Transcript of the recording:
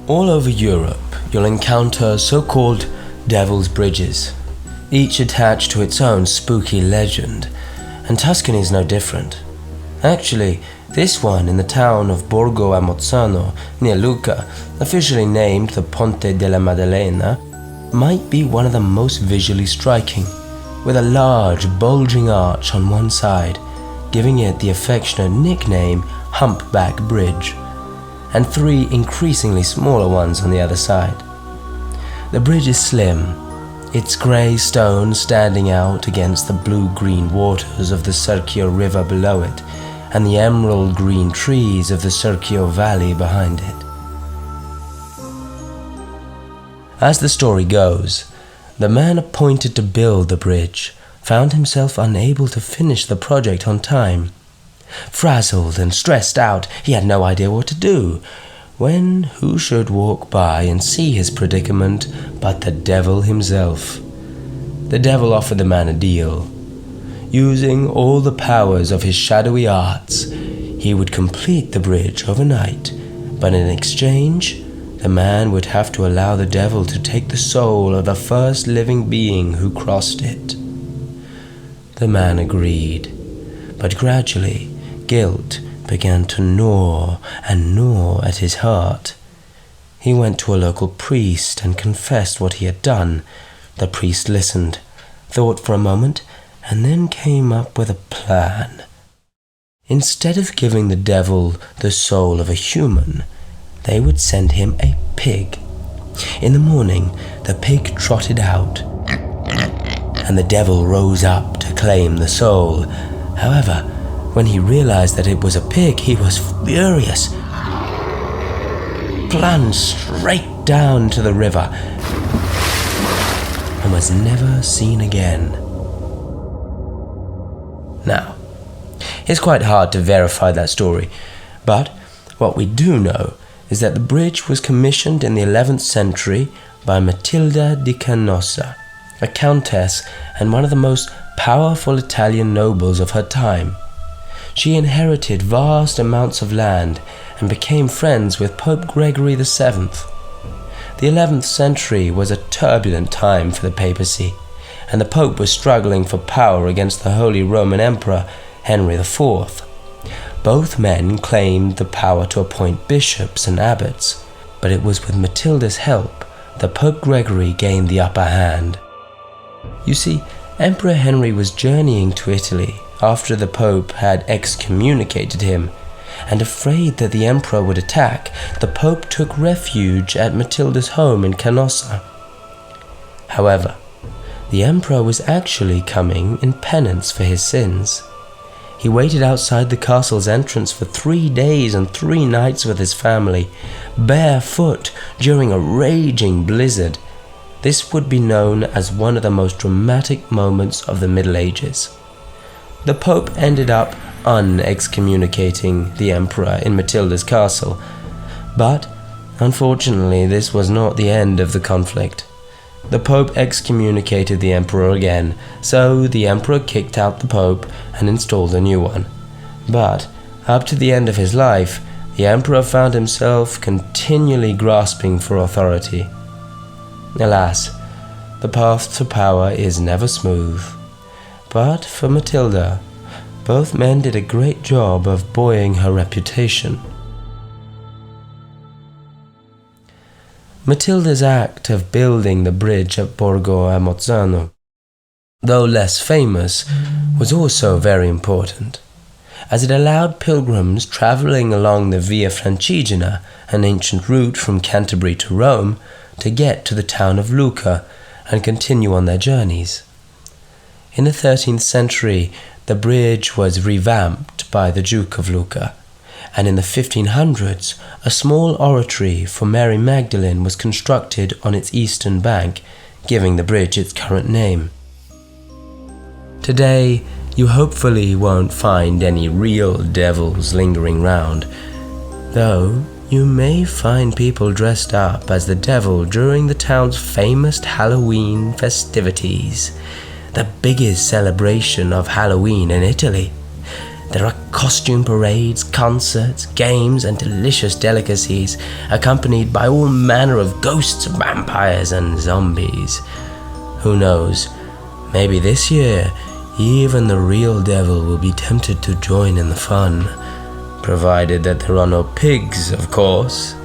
All over Europe, you'll encounter so-called devil's bridges, each attached to its own spooky legend, and Tuscany is no different. Actually, this one in the town of Borgo a Mozzano, near Lucca, officially named the Ponte della Maddalena, might be one of the most visually striking, with a large, bulging arch on one side, giving it the affectionate nickname Humpback Bridge, and three increasingly smaller ones on the other side. The bridge is slim, its grey stone standing out against the blue-green waters of the Serchio river below it, and the emerald-green trees of the Serchio valley behind it. As the story goes, the man appointed to build the bridge found himself unable to finish the project on time. Frazzled and stressed out, he had no idea what to do, when who should walk by and see his predicament but the devil himself. The devil offered the man a deal. Using all the powers of his shadowy arts, he would complete the bridge overnight, but in exchange, the man would have to allow the devil to take the soul of the first living being who crossed it. The man agreed, but gradually guilt began to gnaw and gnaw at his heart. He went to a local priest and confessed what he had done. The priest listened, thought for a moment, and then came up with a plan. Instead of giving the devil the soul of a human, they would send him a pig. In the morning, the pig trotted out, and the devil rose up to claim the soul. However, when he realized that it was a pig, he was furious, plunged straight down to the river, and was never seen again. Now, it's quite hard to verify that story, but what we do know is that the bridge was commissioned in the 11th century by Matilda di Canossa, a countess and one of the most powerful Italian nobles of her time. She inherited vast amounts of land and became friends with Pope Gregory VII. The 11th century was a turbulent time for the papacy, and the Pope was struggling for power against the Holy Roman Emperor Henry IV. Both men claimed the power to appoint bishops and abbots, but it was with Matilda's help that Pope Gregory gained the upper hand. You see, Emperor Henry was journeying to Italy after the Pope had excommunicated him, and afraid that the Emperor would attack, the Pope took refuge at Matilda's home in Canossa. However, the Emperor was actually coming in penance for his sins. He waited outside the castle's entrance for 3 days and 3 nights with his family, barefoot during a raging blizzard. This would be known as one of the most dramatic moments of the Middle Ages. The Pope ended up un-excommunicating the Emperor in Matilda's castle, but unfortunately this was not the end of the conflict. The Pope excommunicated the Emperor again, so the Emperor kicked out the Pope and installed a new one. But up to the end of his life, the Emperor found himself continually grasping for authority. Alas, the path to power is never smooth. But for Matilda, both men did a great job of buoying her reputation. Matilda's act of building the bridge at Borgo a Mozzano, though less famous, was also very important, as it allowed pilgrims travelling along the Via Francigena, an ancient route from Canterbury to Rome, to get to the town of Lucca and continue on their journeys. In the 13th century, the bridge was revamped by the Duke of Lucca, and in the 1500s, a small oratory for Mary Magdalene was constructed on its eastern bank, giving the bridge its current name. Today, you hopefully won't find any real devils lingering round, though you may find people dressed up as the devil during the town's famous Halloween festivities, the biggest celebration of Halloween in Italy. There are costume parades, concerts, games, and delicious delicacies, accompanied by all manner of ghosts, vampires, and zombies. Who knows, maybe this year even the real devil will be tempted to join in the fun, provided that there are no pigs, of course.